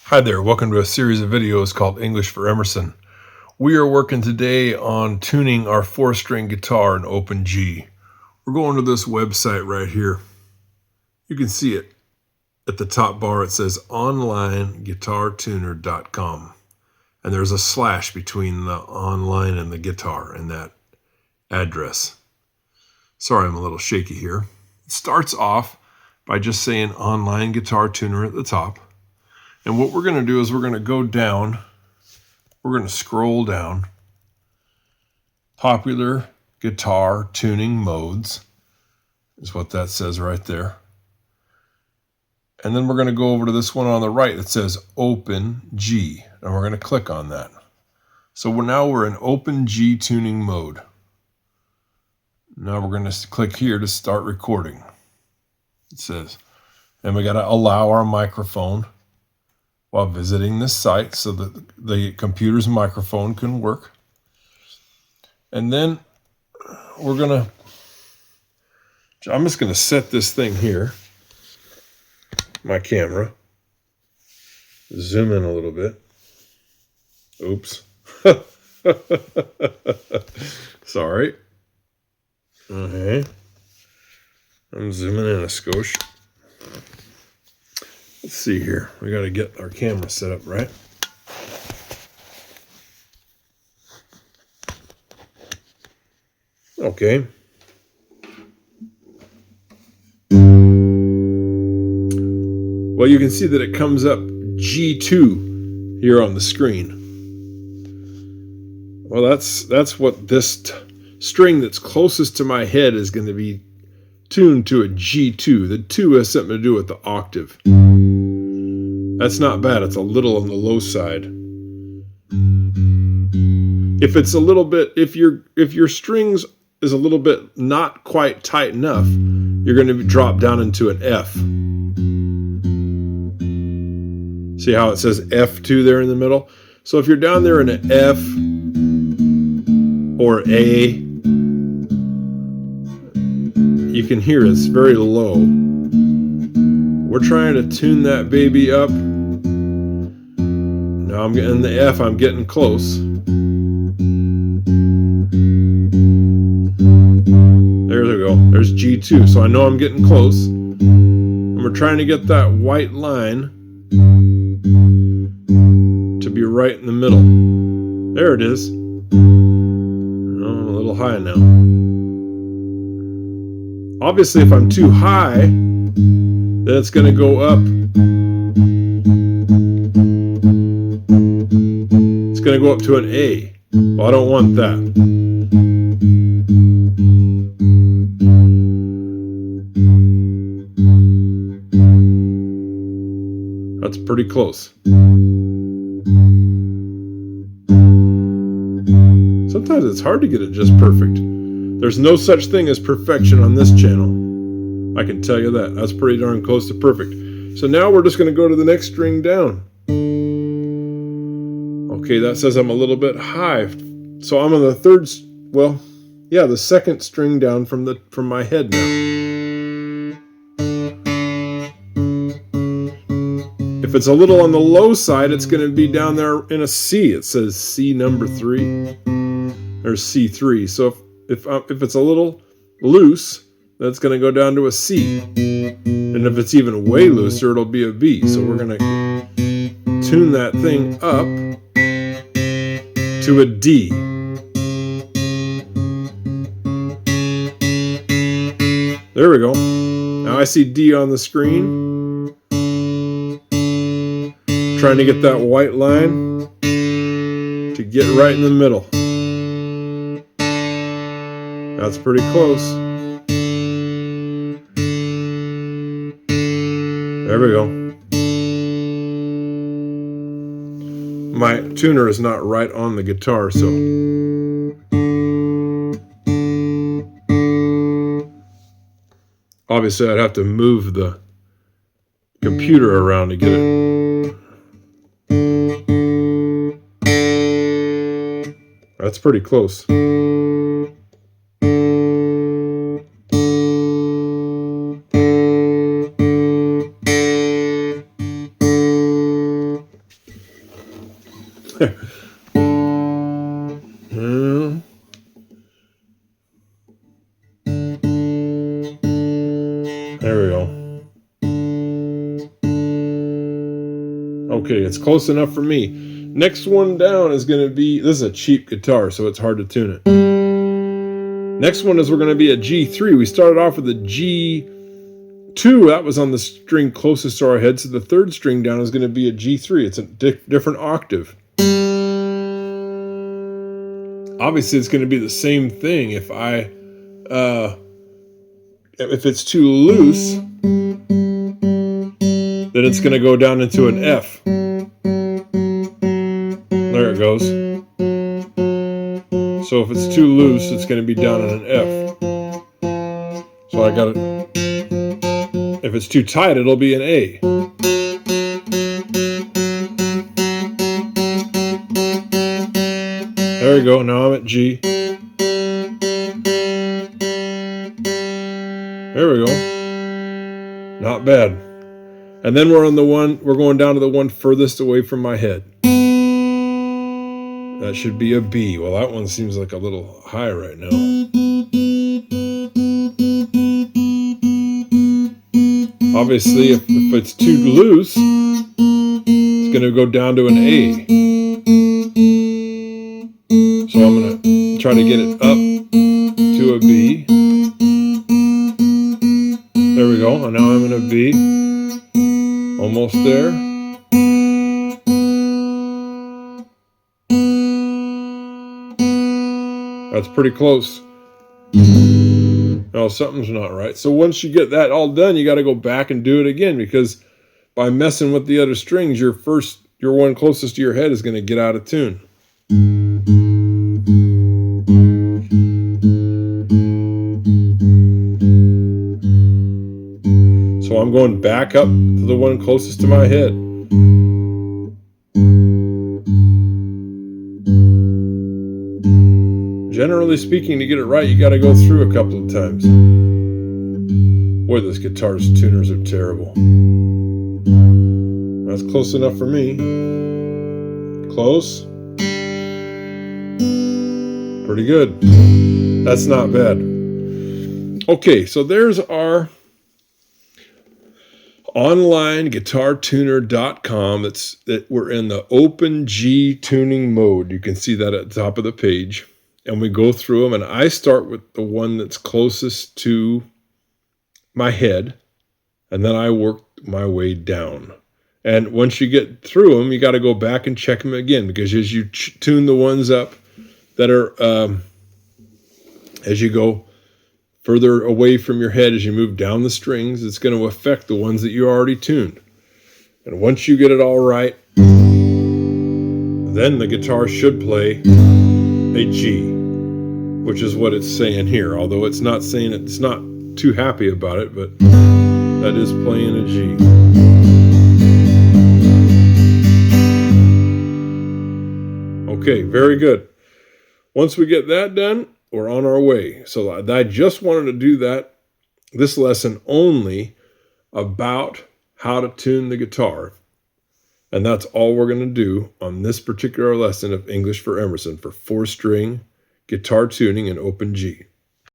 Hi there, welcome to a series of videos called English for Emerson. We are working today on tuning our 4-string guitar in open G. We're going to this website right here. You can see it at the top bar. It says onlineguitartuner.com. And there's a slash between the online and the guitar in that address. Sorry, I'm a little shaky here. It starts off by just saying online guitar tuner at the top. And what we're going to do is we're going to go down, we're going to scroll down, popular guitar tuning modes is what that says right there. And then we're going to go over to this one on the right that says Open G, and we're going to click on that. So now we're in Open G tuning mode. Now we're going to click here to start recording. It says, and we got to allow our microphone while visiting this site so that the computer's microphone can work. And then I'm just going to set this thing here, my camera, zoom in a little bit. Oops. Sorry. Okay. I'm zooming in a skosh. Let's see here. We got to get our camera set up right. Okay. Well, you can see that it comes up G2 here on the screen. Well, that's what this string that's closest to my head is going to be tuned to a G2. The 2 has something to do with the octave. That's not bad. It's a little on the low side. If it's a little bit, if your strings is a little bit not quite tight enough, you're going to drop down into an F. See how it says F2 there in the middle? So if you're down there in an F or A, you can hear it's very low. We're trying to tune that baby up. Now I'm getting the F, I'm getting close. There we go, there's G2, so I know I'm getting close. And we're trying to get that white line to be right in the middle. There it is. I'm a little high now. Obviously, if I'm too high, then it's going to go up. It's going to go up to an A. Well, I don't want that. That's pretty close. Sometimes it's hard to get it just perfect. There's no such thing as perfection on this channel. I can tell you that. That's pretty darn close to perfect. So now we're just going to go to the next string down. Okay, that says I'm a little bit high. So I'm on the the second string down from my head now. If it's a little on the low side, it's going to be down there in a C. It says C number 3 or C3. So if it's a little loose, that's going to go down to a C. And if it's even way looser, it'll be a B. So we're going to tune that thing up to a D. There we go. Now I see D on the screen. Trying to get that white line to get right in the middle. That's pretty close. There we go. My tuner is not right on the guitar, so obviously I'd have to move the computer around to get it. That's pretty close. There we go. Okay, it's close enough for me. Next one down is going to be, this is a cheap guitar, so it's hard to tune it. Next one is we're going to be a G3. We started off with a G2. That was on the string closest to our head, so the third string down is going to be a G3. It's a different octave. Obviously, it's going to be the same thing if it's too loose, then it's going to go down into an F. There it goes. So if it's too loose, it's going to be down in an F. So I got it. If it's too tight, it'll be an A. There we go. Now I'm at G. There we go. Not bad. And then we're going down to the one furthest away from my head. That should be a B. Well, that one seems like a little high right now. Obviously, if it's too loose, it's going to go down to an A. So I'm going to try to get it up to a B. There we go. And now I'm in a B. Almost there. That's pretty close. No, something's not right. So once you get that all done, you got to go back and do it again, because by messing with the other strings, your one closest to your head is going to get out of tune. So I'm going back up to the one closest to my head. Generally speaking, to get it right, you got to go through a couple of times. Boy, this guitar's tuners are terrible. That's close enough for me. Close. Pretty good. That's not bad. Okay, so there's our online guitartuner.com. that we're in the open G tuning mode. You can see that at the top of the page. And we go through them, and I start with the one that's closest to my head, and then I work my way down. And once you get through them, you got to go back and check them again, because as you tune the ones up that are, as you go further away from your head, as you move down the strings, it's going to affect the ones that you already tuned. And once you get it all right, then the guitar should play a G, which is what it's saying here, although it's not saying it's not too happy about it, but that is playing a G. Okay, very good. Once we get that done, we're on our way. So I just wanted to do this lesson only about how to tune the guitar. And that's all we're going to do on this particular lesson of English for Emerson for 4-string guitar tuning in open G.